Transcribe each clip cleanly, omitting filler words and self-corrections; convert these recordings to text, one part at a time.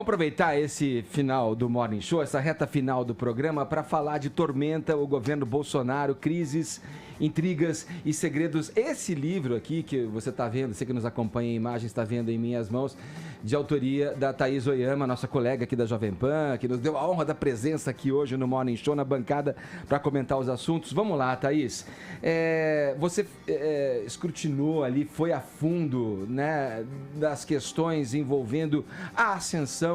Aproveitar esse final do Morning Show, essa reta final do programa, para falar de Tormenta, o governo Bolsonaro, crises, intrigas e segredos. Esse livro aqui que você está vendo, você que nos acompanha em imagens, está vendo em minhas mãos, de autoria da Thaís Oyama, nossa colega aqui da Jovem Pan, que nos deu a honra da presença aqui hoje no Morning Show, na bancada, para comentar os assuntos. Vamos lá, Thaís. Você escrutinou ali, foi a fundo, né, das questões envolvendo a ascensão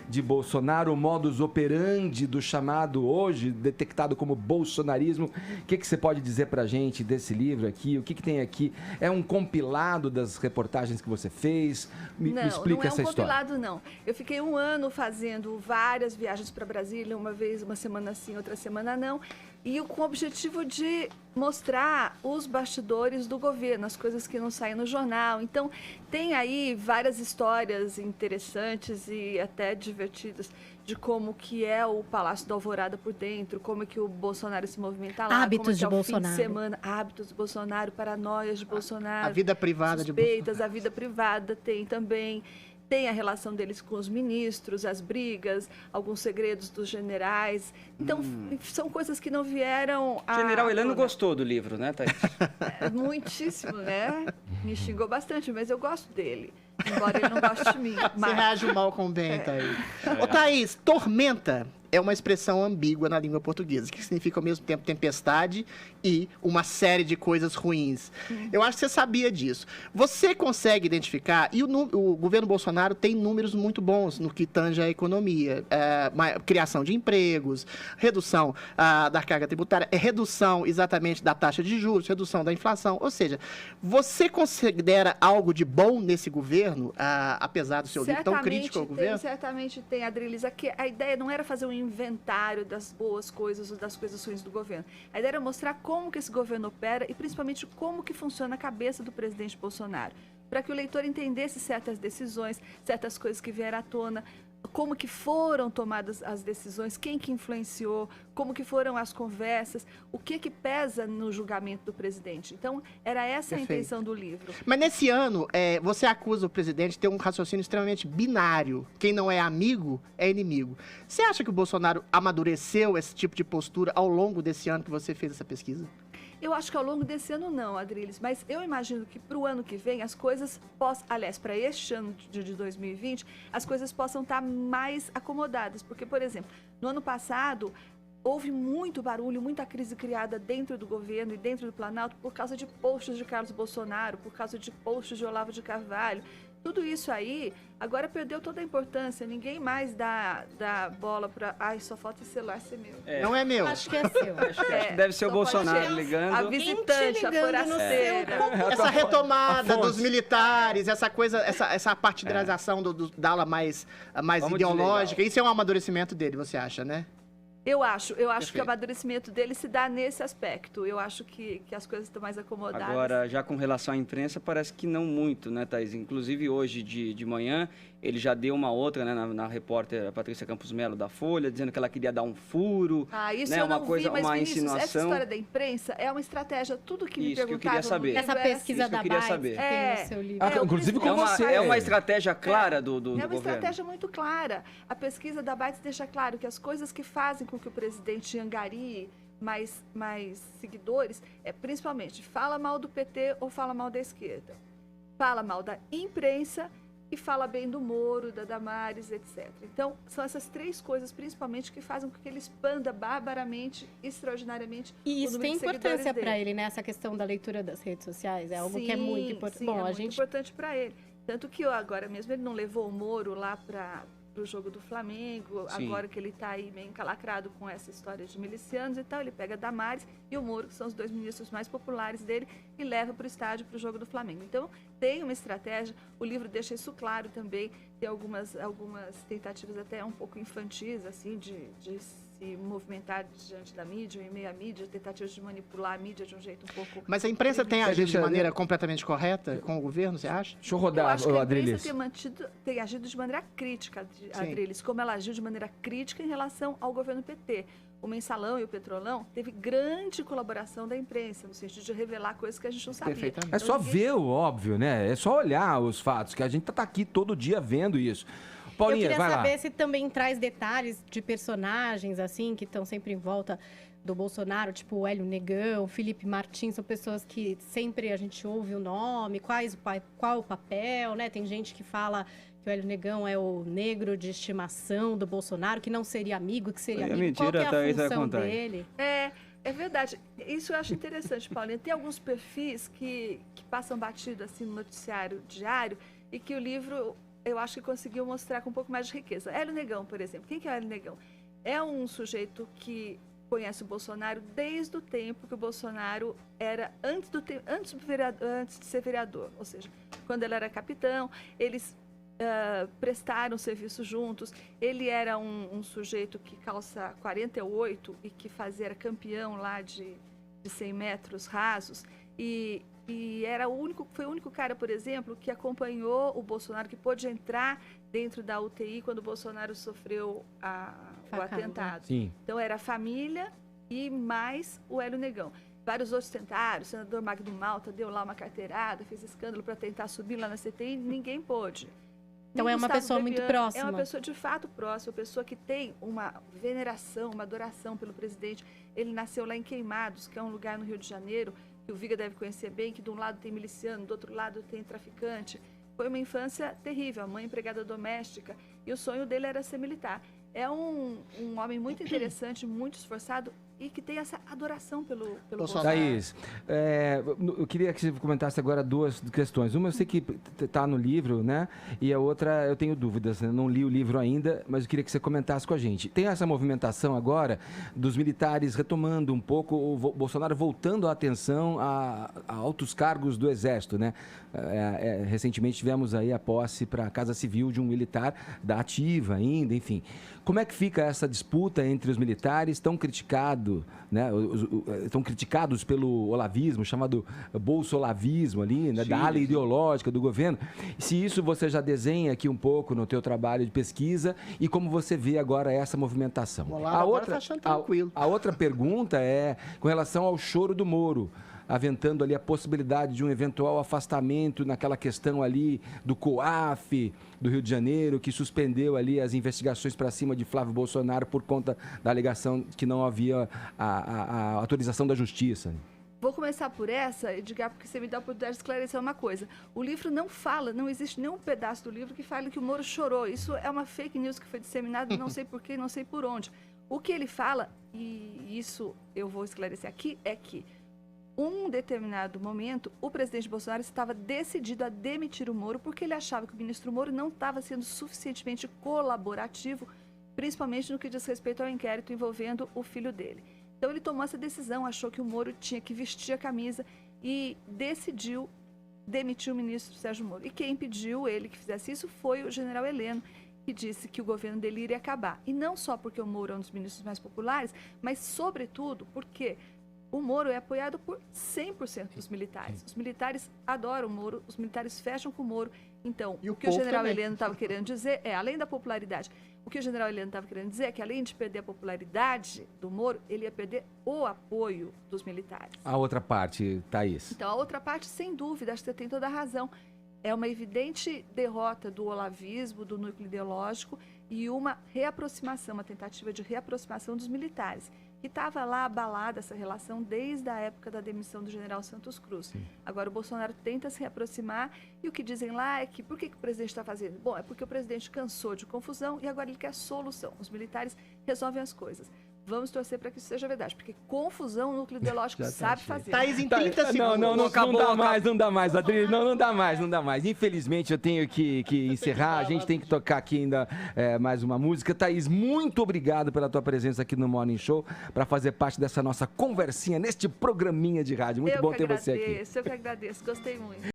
de Bolsonaro, o modus operandi do chamado hoje, detectado como bolsonarismo. O que você pode dizer pra gente desse livro aqui? O que tem aqui? É um compilado das reportagens que você fez? Me explica essa história. Não, não é um compilado, não. Eu fiquei um ano fazendo várias viagens para Brasília, uma vez, uma semana sim, outra semana não, e com o objetivo de mostrar os bastidores do governo, as coisas que não saem no jornal. Então, tem aí várias histórias interessantes e até divertidas de como que é o Palácio da Alvorada por dentro, como é que o Bolsonaro se movimenta lá, hábitos como é que de é o Bolsonaro. fim de semana, hábitos de Bolsonaro, paranoias de Bolsonaro, a vida privada de suspeitas, a vida privada tem também. Tem a relação deles com os ministros, as brigas, alguns segredos dos generais. Então, são coisas que não vieram a... O general Heleno gostou do livro, né, Thaís? Muitíssimo, né? Me xingou bastante, mas eu gosto dele. Embora ele não goste de mim. Você reage mal com o bem, Thaís. Ô, Thaís, tormenta é uma expressão ambígua na língua portuguesa, que significa ao mesmo tempo tempestade e uma série de coisas ruins. Eu acho que você sabia disso. Você consegue identificar, e o governo Bolsonaro tem números muito bons no que tange a economia, criação de empregos, redução da carga tributária, redução exatamente da taxa de juros, redução da inflação, ou seja, você considera algo de bom nesse governo, apesar do seu livro tão crítico ao governo? Certamente tem, Adriles. Aqui, a ideia não era fazer um inventário das boas coisas ou das coisas ruins do governo. A ideia era mostrar como que esse governo opera e principalmente como que funciona a cabeça do presidente Bolsonaro, para que o leitor entendesse certas decisões, certas coisas que vieram à tona, como que foram tomadas as decisões, quem que influenciou, como que foram as conversas, o que pesa no julgamento do presidente. Então, era essa a intenção do livro. Mas nesse ano, você acusa o presidente de ter um raciocínio extremamente binário. Quem não é amigo, é inimigo. Você acha que o Bolsonaro amadureceu esse tipo de postura ao longo desse ano que você fez essa pesquisa? Eu acho que ao longo desse ano não, Adriles, mas eu imagino que para o ano que vem as coisas aliás, para este ano de 2020, as coisas possam estar mais acomodadas. Porque, por exemplo, no ano passado, houve muito barulho, muita crise criada dentro do governo e dentro do Planalto por causa de posts de Carlos Bolsonaro, por causa de posts de Olavo de Carvalho. Tudo isso aí, agora perdeu toda a importância. Ninguém mais dá bola para... Ai, só falta esse celular ser meu. Não é meu. Acho que é seu. Acho que deve ser o Bolsonaro ligando. A visitante, a forasteira. Essa retomada dos militares, essa coisa, essa partidarização da ala mais ideológica, isso é um amadurecimento dele, você acha, né? Eu acho que o amadurecimento dele se dá nesse aspecto. Eu acho que as coisas estão mais acomodadas. Agora, já com relação à imprensa, parece que não muito, né, Thaís? Inclusive, hoje de manhã, ele já deu uma outra, né, na repórter Patrícia Campos Melo da Folha, dizendo que ela queria dar um furo, isso né, eu não uma coisa, vi, mas, uma Vinícius, insinuação. Essa história da imprensa é uma estratégia, tudo que me perguntaram... Isso que eu queria saber. Essa pesquisa da Baies saber. que tem no seu livro. Inclusive com você. É uma estratégia clara do governo. É uma estratégia muito clara. A pesquisa da Baies deixa claro que as coisas que fazem com que o presidente angarie mais seguidores, principalmente, fala mal do PT ou fala mal da esquerda. Fala mal da imprensa e fala bem do Moro, da Damares, etc. Então, são essas três coisas, principalmente, que fazem com que ele expanda barbaramente, extraordinariamente, e isso tem importância para ele, né? Essa questão da leitura das redes sociais, é algo sim, que é muito importante. Sim, muito importante para ele. Tanto que agora mesmo ele não levou o Moro lá para o jogo do Flamengo, sim. Agora que ele está aí meio encalacrado com essa história de milicianos e tal, ele pega a Damares e o Moro, que são os dois ministros mais populares dele, e leva para o estádio para o jogo do Flamengo. Então, tem uma estratégia, o livro deixa isso claro também, tem algumas tentativas até um pouco infantis, assim, de se movimentar diante da mídia, em meio à mídia, tentativas de manipular a mídia de um jeito um pouco... Mas a imprensa tem agido de maneira completamente correta com o governo, você acha? Deixa eu rodar, Adriles. Eu acho que a imprensa tem agido de maneira crítica, Adriles, como ela agiu de maneira crítica em relação ao governo PT. O Mensalão e o Petrolão teve grande colaboração da imprensa, no sentido de revelar coisas que a gente não sabia. É só ver o óbvio, né? É só olhar os fatos, que a gente tá aqui todo dia vendo isso. Paulinha, eu queria vai lá. saber se também traz detalhes de personagens, assim, que estão sempre em volta do Bolsonaro, tipo o Hélio Negão, Felipe Martins, são pessoas que sempre a gente ouve o nome, qual o papel, né? Tem gente que fala que o Hélio Negão é o negro de estimação do Bolsonaro, que não seria amigo, que seria amigo. Mentira, Qual que é a Thaís vai função contar aí. dele? É verdade. Isso eu acho interessante, Paulinha. Tem alguns perfis que passam batido assim no noticiário diário e que o livro, eu acho que conseguiu mostrar com um pouco mais de riqueza. Hélio Negão, por exemplo. Quem que é o Hélio Negão? É um sujeito que conhece o Bolsonaro desde o tempo que o Bolsonaro era antes de ser vereador, ou seja, quando ele era capitão, eles prestaram serviço juntos. Ele era um sujeito que calça 48 e que era campeão lá de 100 metros rasos e foi o único cara, por exemplo, que acompanhou o Bolsonaro, que pôde entrar dentro da UTI quando o Bolsonaro sofreu o atentado. Sim. Então era a família e mais o Hélio Negão. Vários outros tentaram, o senador Magno Malta deu lá uma carteirada, fez escândalo para tentar subir lá na CPI, ninguém pôde. Então Nem é uma Gustavo pessoa muito Bebiano, próxima. É uma pessoa de fato próxima, uma pessoa que tem uma veneração, uma adoração pelo presidente. Ele nasceu lá em Queimados, que é um lugar no Rio de Janeiro, que o Viga deve conhecer bem, que de um lado tem miliciano, do outro lado tem traficante. Foi uma infância terrível, a mãe empregada doméstica, e o sonho dele era ser militar. É um homem muito interessante, muito esforçado e que tem essa adoração pelo Bolsonaro. Thaís, eu queria que você comentasse agora duas questões. Uma eu sei que está no livro, né? E a outra eu tenho dúvidas, né? Não li o livro ainda, mas eu queria que você comentasse com a gente. Tem essa movimentação agora dos militares retomando um pouco, o Bolsonaro voltando a atenção a altos cargos do Exército, né? Recentemente tivemos aí a posse para a Casa Civil de um militar da ativa ainda, enfim. Como é que fica essa disputa entre os militares tão criticados, né? Tão criticados pelo olavismo, chamado bolsolavismo ali, né? Da ala ideológica do governo? Se isso você já desenha aqui um pouco no teu trabalho de pesquisa e como você vê agora essa movimentação. A outra pergunta é com relação ao choro do Moro, aventando ali a possibilidade de um eventual afastamento naquela questão ali do COAF, do Rio de Janeiro, que suspendeu ali as investigações para cima de Flávio Bolsonaro por conta da alegação que não havia a autorização da Justiça. Vou começar por essa, Edgar, porque você me dá a oportunidade de esclarecer uma coisa. O livro não fala, não existe nenhum pedaço do livro que fale que o Moro chorou. Isso é uma fake news que foi disseminada, não sei porquê, não sei por onde. O que ele fala, e isso eu vou esclarecer aqui, é que um determinado momento, o presidente Bolsonaro estava decidido a demitir o Moro porque ele achava que o ministro Moro não estava sendo suficientemente colaborativo, principalmente no que diz respeito ao inquérito envolvendo o filho dele. Então ele tomou essa decisão, achou que o Moro tinha que vestir a camisa e decidiu demitir o ministro Sérgio Moro. E quem impediu ele que fizesse isso foi o general Heleno, que disse que o governo dele iria acabar. E não só porque o Moro é um dos ministros mais populares, mas sobretudo porque o Moro é apoiado por 100% dos militares. Os militares adoram o Moro, os militares fecham com o Moro. Então, o que o general Heleno estava querendo dizer além da popularidade, o que o general Heleno estava querendo dizer é que, além de perder a popularidade do Moro, ele ia perder o apoio dos militares. A outra parte, Thaís. Então, a outra parte, sem dúvida, acho que você tem toda a razão. É uma evidente derrota do olavismo, do núcleo ideológico, e uma reaproximação, uma tentativa de reaproximação dos militares, que estava lá abalada essa relação desde a época da demissão do general Santos Cruz. Sim. Agora o Bolsonaro tenta se reaproximar e o que dizem lá é que por que o presidente está fazendo? Bom, é porque o presidente cansou de confusão e agora ele quer solução. Os militares resolvem as coisas. Vamos torcer para que isso seja verdade, porque confusão o núcleo ideológico sabe fazer. Thaís, em 30 segundos. Não dá mais, Adriano, não dá mais. Infelizmente, eu tenho que encerrar, a gente tem que tocar aqui ainda mais uma música. Thaís, muito obrigado pela tua presença aqui no Morning Show, para fazer parte dessa nossa conversinha neste programinha de rádio. Muito bom ter você aqui. Eu que agradeço, gostei muito.